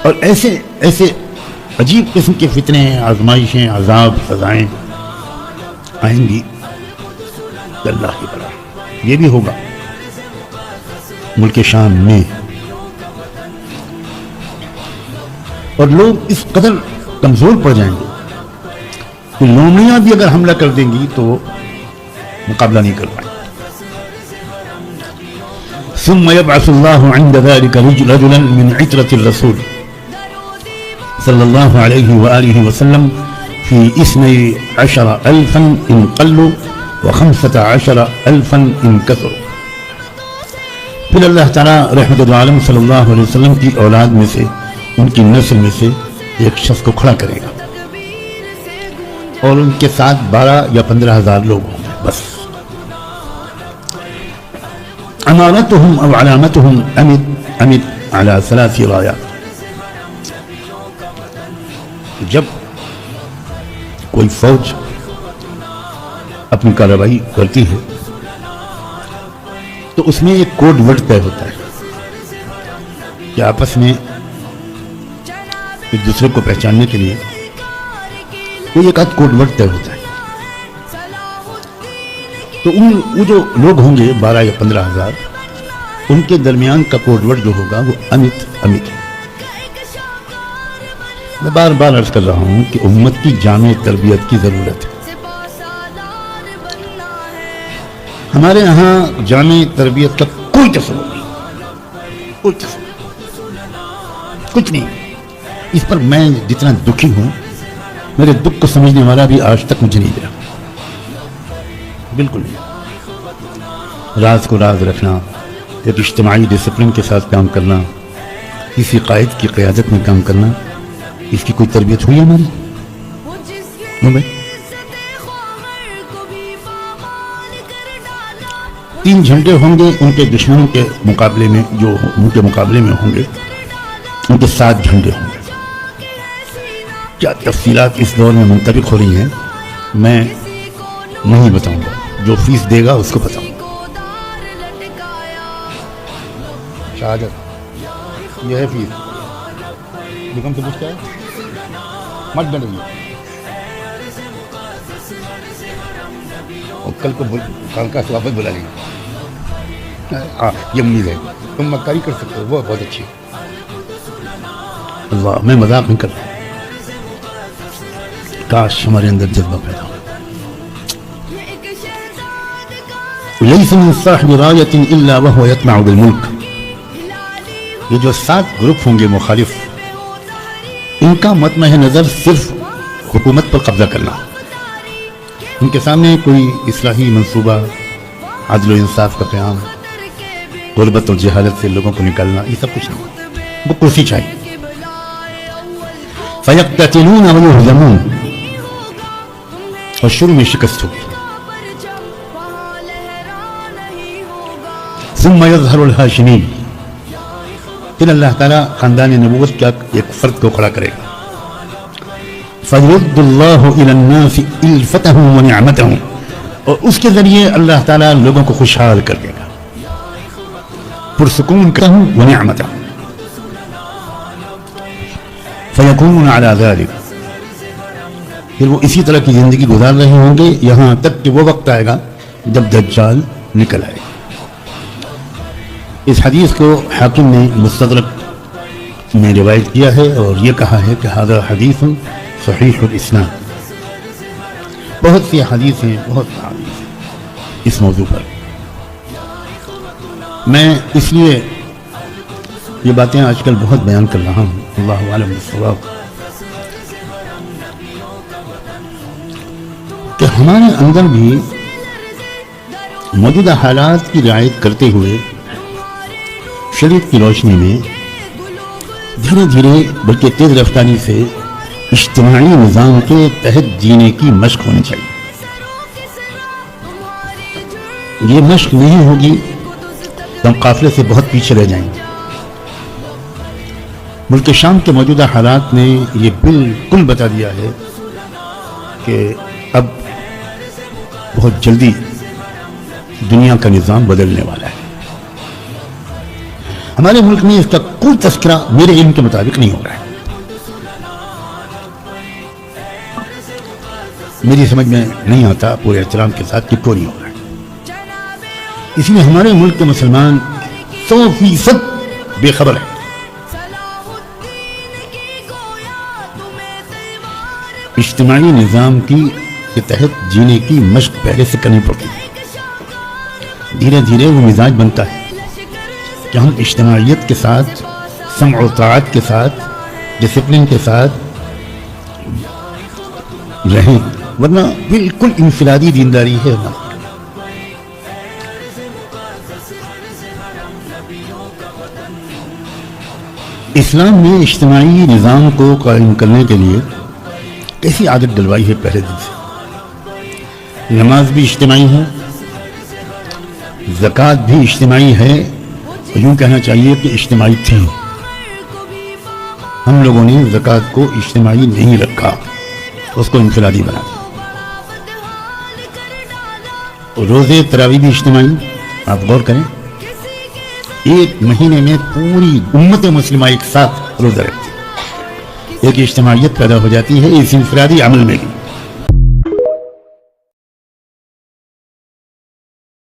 اور ایسے ایسے عجیب قسم کے فتنے، آزمائشیں، عذاب، سزائیں آئیں گی کہ اللہ کی بلا. یہ بھی ہوگا ملک شام میں، اور لوگ اس قدر کمزور پڑ جائیں گے کہ لومڑیاں بھی اگر حملہ کر دیں گی تو مقابلہ نہیں کر پائیں. ثم يبعث الله عند ذلك رجلا من عترة الرسول صلى الله عليه وآله وسلم في 12,000 إن قلوا و15,000 إن كثروا. پھر اللہ تعالیٰ رحمت العالم صلی اللہ علیہ وسلم کی اولاد میں سے، ان کی نسل میں سے ایک شخص کو کھڑا کرے گا، اور ان کے ساتھ 12 یا 15,000 لوگ ہوں گے بس. امارتهم او علامتهم امد على 3 رايات. جب کوئی فوج اپنی کارروائی کرتی ہے تو اس میں ایک کوڈ ورڈ طے ہوتا ہے کہ آپس میں ایک دوسرے کو پہچاننے کے لیے کوئی ایک آدھ کوڈ ورڈ طے ہوتا ہے. تو وہ جو لوگ ہوں گے 12 یا 15,000، ان کے درمیان کا کوڈ ورڈ جو ہوگا وہ امت. میں بار بار عرض کر رہا ہوں کہ امت کی جامع تربیت کی ضرورت ہے. ہمارے یہاں جامع تربیت کا کوئی تصور نہیں، کوئی تصور کچھ نہیں. اس پر میں جتنا دکھی ہوں، میرے دکھ کو سمجھنے والا بھی آج تک مجھے نہیں دیا، بالکل نہیں. راز کو راز رکھنا، ایک اجتماعی ڈسپلن کے ساتھ کام کرنا، کسی قائد کی قیادت میں کام کرنا، اس کی کوئی تربیت ہوئی ہماری؟ بھائی 3 جھنڈے ہوں گے ان کے دشمنوں کے مقابلے میں، جو ان کے مقابلے میں ہوں گے ان کے 7 جھنڈے ہوں گے. کیا تفصیلات اس دور میں منطبق ہو رہی ہیں میں نہیں بتاؤں گا، جو فیس دے گا اس کو بتاؤں گا. شہادت یہ ہے فیس. بیگم سے پوچھتا ہے مت ڈریے، اور کل کو خانقاہ سے واپس بلا لیں. ہاں یہ امید ہے تم مکاری کر سکتے ہو، وہ بہت اچھی. اللہ، میں مذاق نہیں کر رہا، کاش ہمارے اندر جذبہ پیدا ہو. ليس من صاحب راية إلا وهو يطمع بالملك. یہ جو 7 گروپ ہوں گے مخالف، ان کا مطمع نظر صرف حکومت پر قبضہ کرنا. ان کے سامنے کوئی اصلاحی منصوبہ، عدل و انصاف کا قیام، غربت اور جہالت سے لوگوں کو نکالنا، یہ سب کچھ نہیں. وہ کرسی چاہیے. فَيَقْتَتِلُونَ وَيُهْزَمُونَ، اور شروع میں شکست ہوگی. ثم يظهر الهاشمی، پھر اللہ تعالیٰ خاندان نبوت کا ایک فرد کو کھڑا کرے گا. فَيُرِدُّ اللَّهُ إِلَى النَّاسِ إِلْفَتَهُمْ وَنِعْمَتَهُمْ، اور اس کے ذریعے اللہ تعالیٰ لوگوں کو خوشحال کر دے گا، پرسکون کرتا ہوں ونعمتہم. فَيَكُونُونَ عَلَى ذَلِكَ، پھر وہ اسی طرح کی زندگی گزار رہے ہوں گے یہاں تک کہ وہ وقت آئے گا جب دجال نکل آئے گا. اس حدیث کو حاکم نے مستدرک میں روایت کیا ہے اور یہ کہا ہے کہ ھذا حدیث صحیح الاسناد. بہت سی حدیث ہیں، بہت حدیث ہیں اس موضوع پر. میں اس لیے یہ باتیں آج کل بہت بیان کر رہا ہوں، اللہ عالم بالصواب، کہ ہمارے اندر بھی موجودہ حالات کی رعایت کرتے ہوئے شریعت کی روشنی میں دھیرے دھیرے بلکہ تیز رفتاری سے اجتماعی نظام کے تحت جینے کی مشق ہونی چاہیے. یہ مشق نہیں ہوگی تو ہم قافلے سے بہت پیچھے رہ جائیں گے. ملک شام کے موجودہ حالات نے یہ بالکل بتا دیا ہے کہ اب بہت جلدی دنیا کا نظام بدلنے والا ہے. ہمارے ملک میں اس کا کوئی تذکرہ میرے علم کے مطابق نہیں ہو رہا ہے. میری سمجھ میں نہیں آتا پورے احترام کے ساتھ کہ کیوں نہیں ہو رہا ہے. اس لیے ہمارے ملک کے مسلمان 100% بے خبر ہیں. اجتماعی نظام کے تحت جینے کی مشق پہلے سے کرنی پڑتی ہے. دھیرے دھیرے وہ مزاج بنتا ہے کہ ہم اجتماعیت کے ساتھ، سمع و طاعت کے ساتھ، ڈسپلن کے ساتھ رہیں، ورنہ بالکل انفرادی دینداری ہے. اسلام نے اجتماعی نظام کو قائم کرنے کے لیے کیسی عادت ڈلوائی ہے پہلے دن سے. نماز بھی اجتماعی ہے، زکوٰۃ بھی اجتماعی ہے، یوں کہنا چاہیے کہ اجتماعی تھی. ہم لوگوں نے زکوٰۃ کو اجتماعی نہیں رکھا، اس کو انفرادی بنا دیا. روزے تراویح بھی اجتماعی. آپ غور کریں، ایک مہینے میں پوری امت مسلمہ ایک ساتھ روزہ رکھتی ہے. ایک اجتماعیت پیدا ہو جاتی ہے اس انفرادی عمل میں بھی.